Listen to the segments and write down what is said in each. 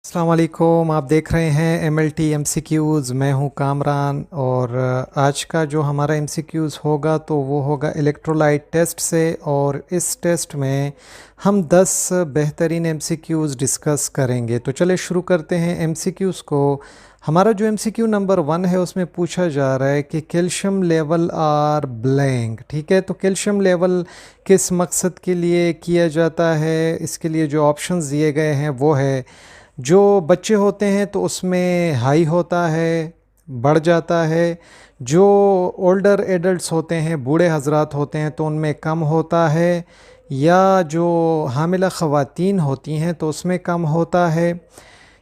अस्सलाम वालेकुम। आप देख रहे हैं MLT MCQs। मैं हूं कामरान और आज का जो हमारा MCQs होगा तो वो होगा इलेक्ट्रोलाइट टेस्ट से। और इस टेस्ट में हम 10 बेहतरीन MCQs डिस्कस करेंगे। तो चले शुरू करते हैं MCQs को। हमारा जो MCQ नंबर 1 है उसमें पूछा जा रहा है कि कैल्शियम लेवल आर ब्लैंक। ठीक है, तो कैल्शियम लेवल किस मकसद के लिए किया जाता है, इसके लिए जो ऑप्शंस दिए गए हैं वो है जो बच्चे होते हैं तो उसमें हाई होता है, बढ़ जाता है। जो ओल्डर एडल्ट्स होते हैं, बूढ़े हजरात होते हैं तो उनमें कम होता है। या जो हामिला ख़वातीन होती हैं तो उसमें कम होता है।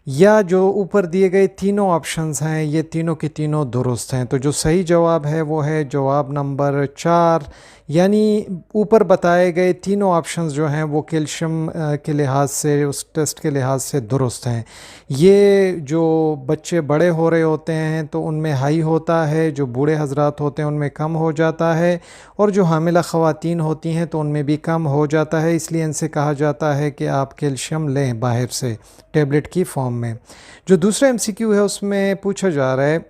या जो ऊपर दिए गए तीनों ऑप्शंस हैं ये तीनों के तीनों दुरुस्त हैं। तो जो सही जवाब है वो है जवाब नंबर 4। यानी ऊपर बताए गए तीनों ऑप्शंस जो हैं वो कैल्शियम के लिहाज से, उस टेस्ट के लिहाज से दुरुस्त हैं। ये जो बच्चे बड़े हो रहे होते हैं तो उनमें हाई होता है, जो बूढ़े हजरात होते हैं उनमें कम हो जाता है, और जो हामिला ख़वातीन होती हैं तो उनमें भी कम हो जाता है। इसलिए इनसे कहा जाता है कि आप कैल्शियम लें बाहर से टैबलेट की फॉर्म में। जो दूसरा MCQ है उसमें पूछा जा रहा है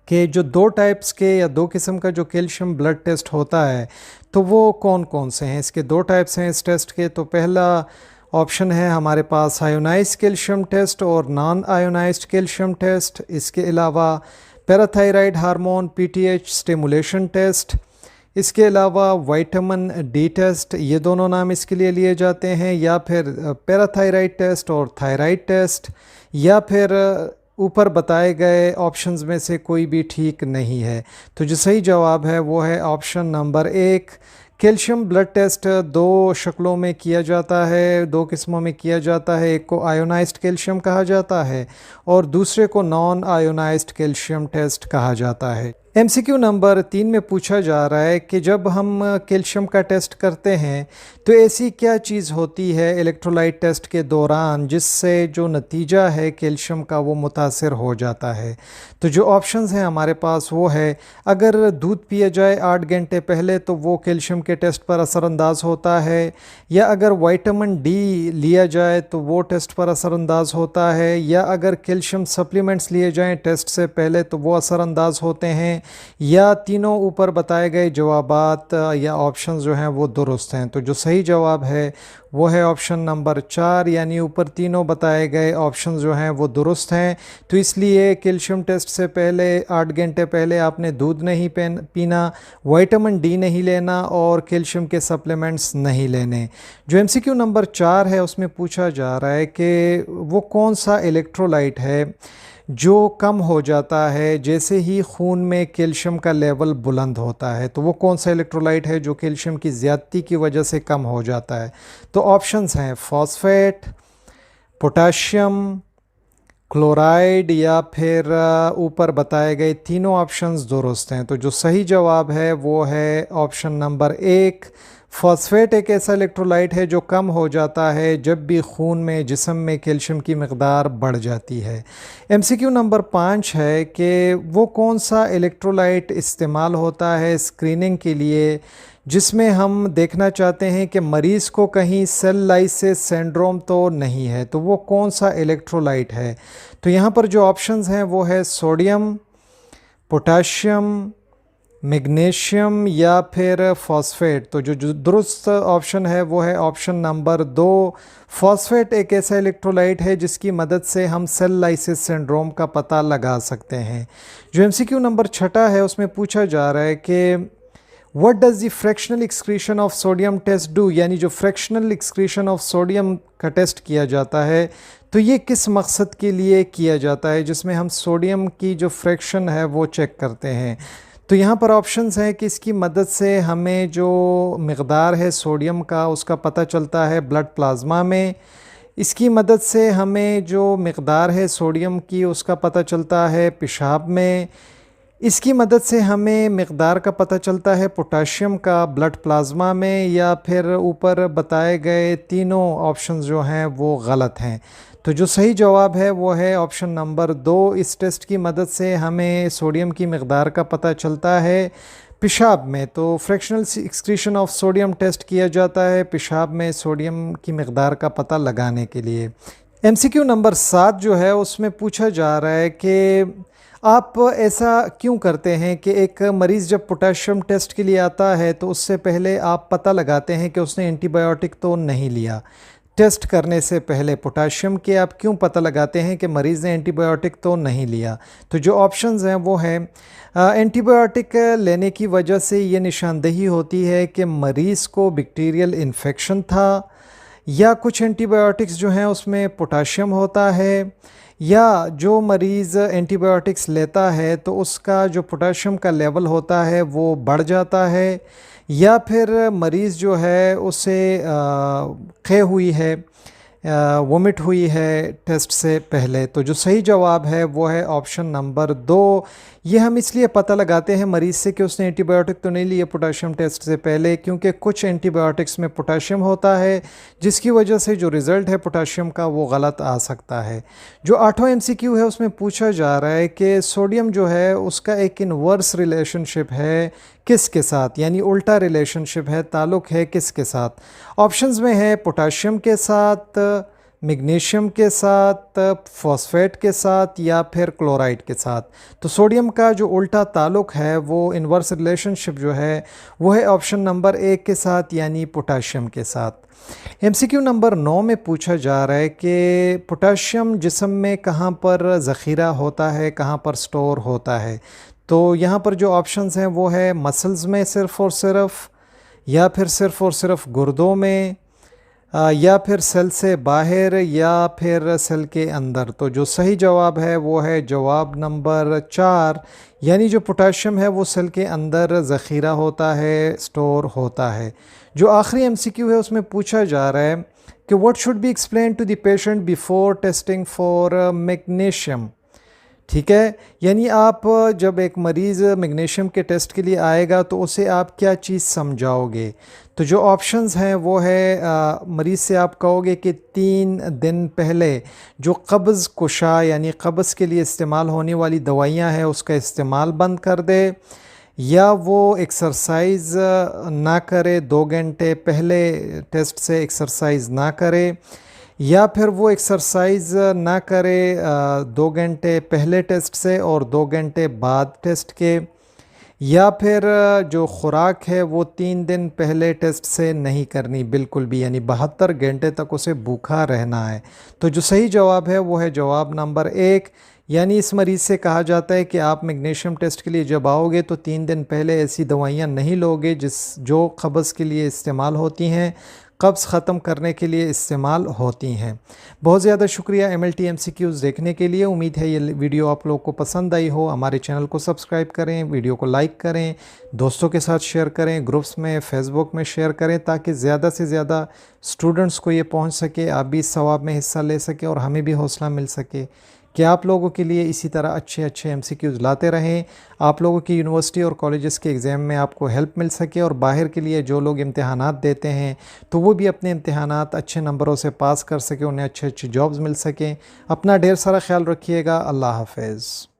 कि जो दो टाइप्स के या दो किस्म का जो कैल्शियम ब्लड टेस्ट होता है तो वो कौन कौन से हैं। इसके दो टाइप्स हैं इस टेस्ट के। तो पहला ऑप्शन है हमारे पास आयोनाइज कैल्शियम टेस्ट और नॉन आयोनाइज्ड कैल्शियम टेस्ट। इसके अलावा parathyroid hormone PTH stimulation test. इसके अलावा विटामिन D टेस्ट, ये दोनों नाम इसके लिए लिए जाते हैं। या फिर पैराथायराइड टेस्ट और थायराइड टेस्ट। या फिर ऊपर बताए गए ऑप्शंस में से कोई भी ठीक नहीं है। तो जो सही जवाब है वो है option number 1। Calcium blood test दो शक्लों में किया जाता है, दो किस्मों में किया जाता है। एक को आयोनाइज्ड कैल्शियम कहा जाता है और दूसरे को नॉन आयोनाइज्ड कैल्शियम टेस्ट कहा जाता है। MCQ नंबर 3 में पूछा जा रहा है कि जब हम कैल्शियम का टेस्ट करते हैं तो ऐसी क्या चीज़ होती है इलेक्ट्रोलाइट टेस्ट के दौरान जिससे जो नतीजा है कैल्शियम का वो मुतासर हो जाता है। तो जो ऑप्शंस हैं हमारे पास वो है, अगर दूध पिया जाए 8 घंटे पहले तो वो कैल्शियम के टेस्ट पर असरअंदाज होता है। या अगर विटामिन D लिया जाए तो वो टेस्ट पर असरअंदाज होता है। या अगर कैल्शियम सप्लीमेंट्स लिए जाएं टेस्ट से पहले तो वो असरअंदाज होते हैं। या तीनों ऊपर बताए गए जवाबात या ऑप्शंस जो हैं वो दुरुस्त हैं। तो जो सही जवाब है वो है ऑप्शन नंबर 4। यानी ऊपर तीनों बताए गए ऑप्शंस जो हैं वो दुरुस्त हैं। तो इसलिए कैल्शियम टेस्ट से पहले 8 घंटे पहले आपने दूध नहीं पीना, विटामिन D नहीं लेना और कैल्शियम के सप्लीमेंट्स नहीं लेने। जो MCQ नंबर 4 है उसमें पूछा जा रहा है कि वो कौन सा इलेक्ट्रोलाइट है जो कम हो जाता है जैसे ही खून में कैल्शियम का लेवल बुलंद होता है। तो वो कौन सा इलेक्ट्रोलाइट है जो कैल्शियम की ज़्यादती की वजह से कम हो जाता है। तो ऑप्शंस हैं फॉस्फेट, पोटाशियम, क्लोराइड या फिर ऊपर बताए गए तीनों ऑप्शंस दुरुस्त हैं। तो जो सही जवाब है वो है ऑप्शन नंबर 1। फॉस्फेट एक ऐसा इलेक्ट्रोलाइट है जो कम हो जाता है जब भी खून में, जिस्म में कैल्शियम की मकदार बढ़ जाती है। MCQ नंबर 5 है कि वो कौन सा इलेक्ट्रोलाइट इस्तेमाल होता है स्क्रीनिंग के लिए जिसमें हम देखना चाहते हैं कि मरीज़ को कहीं सेल लाइसिस सिंड्रोम तो नहीं है। तो वो कौन सा इलेक्ट्रोलाइट है। तो यहाँ पर जो ऑप्शंस हैं वो है सोडियम, पोटाशियम, मैग्नीशियम या फिर फॉस्फेट। तो जो दुरुस्त ऑप्शन है वो है ऑप्शन नंबर 2। फॉस्फेट एक ऐसा इलेक्ट्रोलाइट है जिसकी मदद से हम सेल लाइसिस सिंड्रोम का पता लगा सकते हैं। जो MCQ नंबर 6 है उसमें पूछा जा रहा है कि what does the fractional excretion of sodium test do. यानी जो फ्रैक्शनल एक्सक्रीशन ऑफ सोडियम का टेस्ट किया जाता है तो ये किस मकसद के लिए किया जाता है, जिसमें हम सोडियम की जो फ्रैक्शन है वो चेक करते हैं। तो यहाँ पर ऑप्शंस हैं कि इसकी मदद से हमें जो मकदार है सोडियम का उसका पता चलता है ब्लड प्लाज्मा में। इसकी मदद से हमें जो मकदार है सोडियम की उसका पता चलता है पेशाब में। इसकी मदद से हमें मकदार का पता चलता है पोटाशियम का ब्लड प्लाज्मा में। या फिर ऊपर बताए गए तीनों ऑप्शंस जो हैं वो गलत हैं। तो जो सही जवाब है वो है ऑप्शन नंबर 2। इस टेस्ट की मदद से हमें सोडियम की मकदार का पता चलता है पेशाब में। तो fractional excretion of sodium test किया जाता है पेशाब में सोडियम की मकदार का पता लगाने के लिए। MCQ नंबर 7 जो है उसमें पूछा जा रहा है कि आप ऐसा क्यों करते हैं कि एक मरीज़ जब पोटेशियम टेस्ट के लिए आता है तो उससे पहले आप पता लगाते हैं कि उसने एंटीबायोटिक तो नहीं लिया। टेस्ट करने से पहले पोटेशियम के आप क्यों पता लगाते हैं कि मरीज़ ने एंटीबायोटिक तो नहीं लिया? तो जो ऑप्शंस हैं वो हैं एंटीबायोटिक लेने की वजह से ये निशानदही होती है कि मरीज़ को बैक्टीरियल इन्फेक्शन था, या कुछ एंटीबायोटिक्स जो हैं उसमें पोटेशियम होता है, या जो मरीज़ एंटीबायोटिक्स लेता है तो उसका जो पोटेशियम का लेवल होता है वो बढ़ जाता है, या फिर मरीज़ जो है उसे खे हुई है, वोमिट हुई है टेस्ट से पहले। तो जो सही जवाब है वो है ऑप्शन नंबर 2। ये हम इसलिए पता लगाते हैं मरीज़ से कि उसने एंटीबायोटिक तो नहीं लिए पोटेशियम टेस्ट से पहले, क्योंकि कुछ एंटीबायोटिक्स में पोटेशियम होता है जिसकी वजह से जो रिज़ल्ट है पोटेशियम का वो गलत आ सकता है। जो 8वां MCQ है उसमें पूछा जा रहा है कि सोडियम जो है उसका एक इन्वर्स रिलेशनशिप है किसके साथ, यानी उल्टा रिलेशनशिप है, ताल्लुक़ है किसके साथ? ऑप्शंस में है पोटेशियम के साथ, मैग्नीशियम के साथ, फॉस्फेट के साथ, या फिर क्लोराइड के साथ। तो सोडियम का जो उल्टा ताल्लुक़ है वो इन्वर्स रिलेशनशिप जो है वो है ऑप्शन नंबर 1 के साथ, यानी पोटेशियम के साथ। MCQ नंबर 9 में पूछा जा रहा है कि पोटेशियम जिस्म में कहाँ पर ज़ख़ीरा होता है, कहाँ पर स्टोर होता है? तो यहाँ पर जो ऑप्शंस हैं वो है मसल्स में सिर्फ़ और सिर्फ, या फिर सिर्फ़ और सिर्फ गुर्दों में, या फिर सेल से बाहर, या फिर सेल के अंदर। तो जो सही जवाब है वो है जवाब नंबर 4, यानी जो पोटेशियम है वो सेल के अंदर ज़ख़ीरा होता है, स्टोर होता है। जो आखिरी MCQ है उसमें पूछा जा रहा है कि what should be explain to the patient before testing for magnesium. ठीक है, यानी आप जब एक मरीज़ मैग्नीशियम के टेस्ट के लिए आएगा तो उसे आप क्या चीज़ समझाओगे? तो जो ऑप्शंस हैं वो है मरीज़ से आप कहोगे कि 3 दिन पहले जो कब्ज़ कुशा यानी कब्ज़ के लिए इस्तेमाल होने वाली दवाइयाँ हैं उसका इस्तेमाल बंद कर दे, या वो एक्सरसाइज़ ना करे, 2 घंटे पहले टेस्ट से एक्सरसाइज़ ना करे, या फिर वो एक्सरसाइज़ ना करे 2 घंटे पहले टेस्ट से और 2 घंटे बाद टेस्ट के, या फिर जो खुराक है वो 3 दिन पहले टेस्ट से नहीं करनी बिल्कुल भी, यानी 72 घंटे तक उसे भूखा रहना है। तो जो सही जवाब है वो है जवाब नंबर 1, यानी इस मरीज़ से कहा जाता है कि आप मैग्नीशियम टेस्ट के लिए जब आओगे तो 3 दिन पहले ऐसी दवाइयाँ नहीं लोगे जो कब्ज़ के लिए इस्तेमाल होती हैं, कब्ज़ ख़त्म करने के लिए इस्तेमाल होती हैं। बहुत ज़्यादा शुक्रिया MLT MCQs देखने के लिए। उम्मीद है ये वीडियो आप लोगों को पसंद आई हो। हमारे चैनल को सब्सक्राइब करें, वीडियो को लाइक करें, दोस्तों के साथ शेयर करें, ग्रुप्स में, फेसबुक में शेयर करें, ताकि ज़्यादा से ज़्यादा स्टूडेंट्स को ये पहुँच सके, आप भी इस सवाब में हिस्सा ले सकें और हमें भी हौसला मिल सके कि आप लोगों के लिए इसी तरह अच्छे अच्छे MCQs लाते रहें, आप लोगों की यूनिवर्सिटी और कॉलेजेस के एग्ज़ाम में आपको हेल्प मिल सके, और बाहर के लिए जो लोग इम्तिहानात देते हैं तो वो भी अपने इम्तिहानात अच्छे नंबरों से पास कर सके, उन्हें अच्छे अच्छे जॉब्स मिल सकें। अपना ढेर सारा ख्याल रखिएगा। अल्लाह हाफ़िज़।